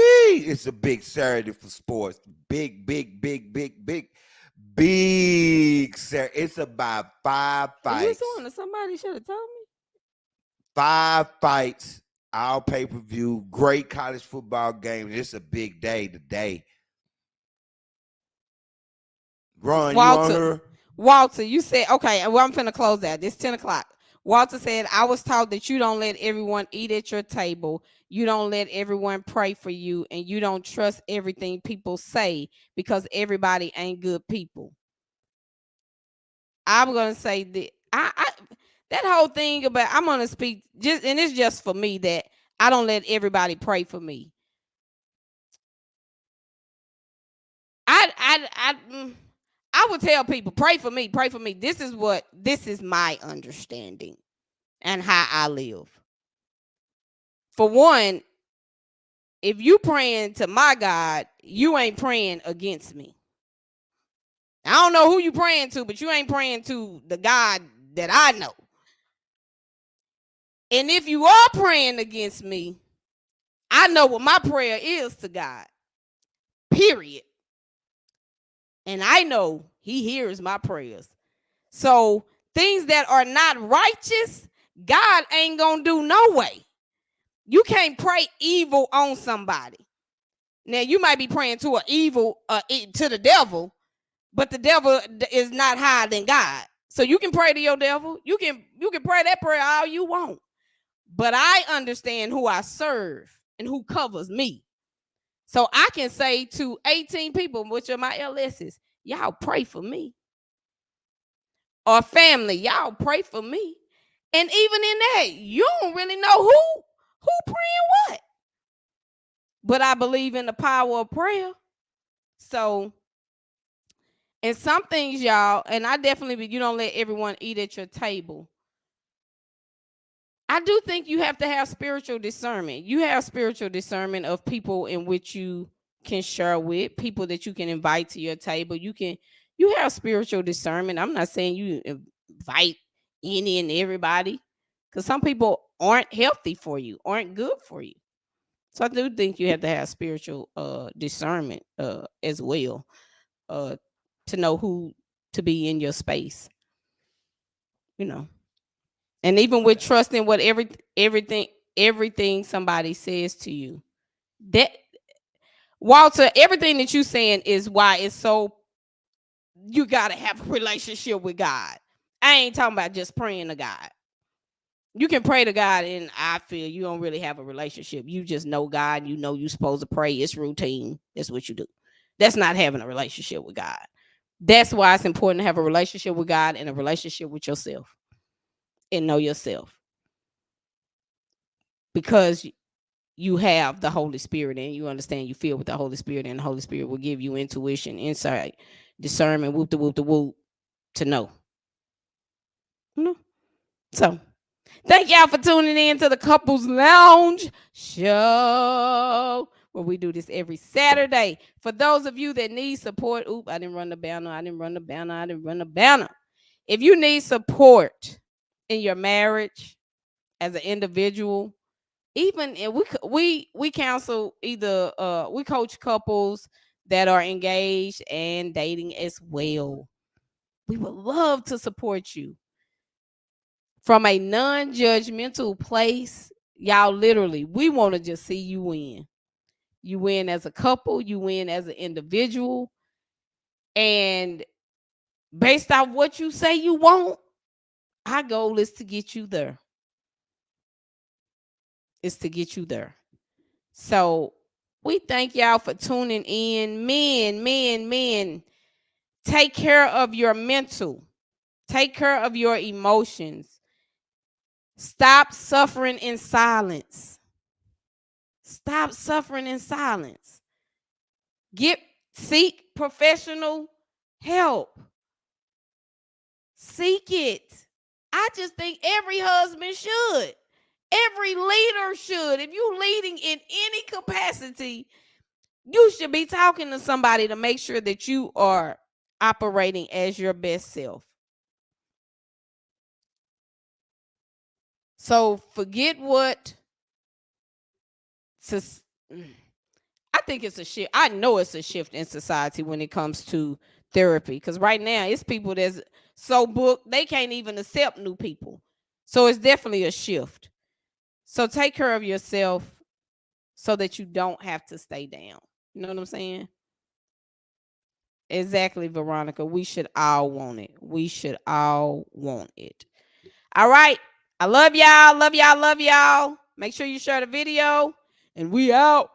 B: it's a big Saturday for sports. Big Saturday. It's about 5
A: Are you
B: fights.
A: saying that somebody should have told me?
B: 5 fights, all pay-per-view, great college football games. It's a big day today. Ron, you on her?
A: Walter, you said, okay, well, I'm finna close that. It's 10 o'clock. Walter said, I was taught that you don't let everyone eat at your table. You don't let everyone pray for you, and you don't trust everything people say because everybody ain't good people. I'm gonna say that that whole thing about, I'm gonna speak just, and it's just for me, that I don't let everybody pray for me. I would tell people, pray for me, pray for me. This is my understanding and how I live. For one, if you praying to my God, you ain't praying against me. I don't know who you praying to, but you ain't praying to the God that I know. And if you are praying against me, I know what my prayer is to God. Period. And I know he hears my prayers. So things that are not righteous, God ain't gonna do no way. You can't pray evil on somebody. Now you might be praying to an evil, to the devil, but the devil is not higher than God. So you can pray to your devil. You can pray that prayer all you want. But I understand who I serve and who covers me. So I can say to 18 people, which are my LSs, y'all pray for me. Or family, y'all pray for me. And even in that, you don't really know who praying what. But I believe in the power of prayer. So, and some things, y'all, and I definitely, you don't let everyone eat at your table. I do think you have to have spiritual discernment. You have spiritual discernment of people in which you can share with, people that you can invite to your table. You have spiritual discernment. I'm not saying you invite any and everybody, because some people aren't healthy for you, aren't good for you. So I do think you have to have spiritual discernment as well, to know who to be in your space. You know. And even with trusting what everything somebody says to you. That, Walter, everything that you're saying is why it's so, you gotta have a relationship with God. I ain't talking about just praying to God. You can pray to God, and I feel you don't really have a relationship. You just know God. You know you're supposed to pray. It's routine. That's what you do. That's not having a relationship with God. That's why it's important to have a relationship with God and a relationship with yourself and know yourself. Because you have the Holy Spirit and you understand, you feel with the Holy Spirit, and the Holy Spirit will give you intuition, insight, discernment, whoop the whoop to know. So thank y'all for tuning in to the Couples Lounge show, where we do this every Saturday. For those of you that need support, I didn't run the banner. If you need support in your marriage as an individual, even if we counsel, either we coach couples that are engaged and dating as well. We would love to support you from a non-judgmental place. Y'all, literally, we want to just see you win. You win as a couple, you win as an individual. And based on what you say you want, our goal is to get you there. So we thank y'all for tuning in. Men, take care of your mental. Take care of your emotions. Stop suffering in silence. Seek professional help. Seek it. I just think every husband should. Every leader should. If you're leading in any capacity, you should be talking to somebody to make sure that you are operating as your best self. So forget what. I think it's a shift. I know it's a shift in society when it comes to therapy. Because right now, it's people that's so booked, they can't even accept new people. So it's definitely a shift. So take care of yourself so that you don't have to stay down. You know what I'm saying? Exactly, Veronica. We should all want it. We should all want it. All right. I love y'all. Love y'all. Love y'all. Make sure you share the video. And we out.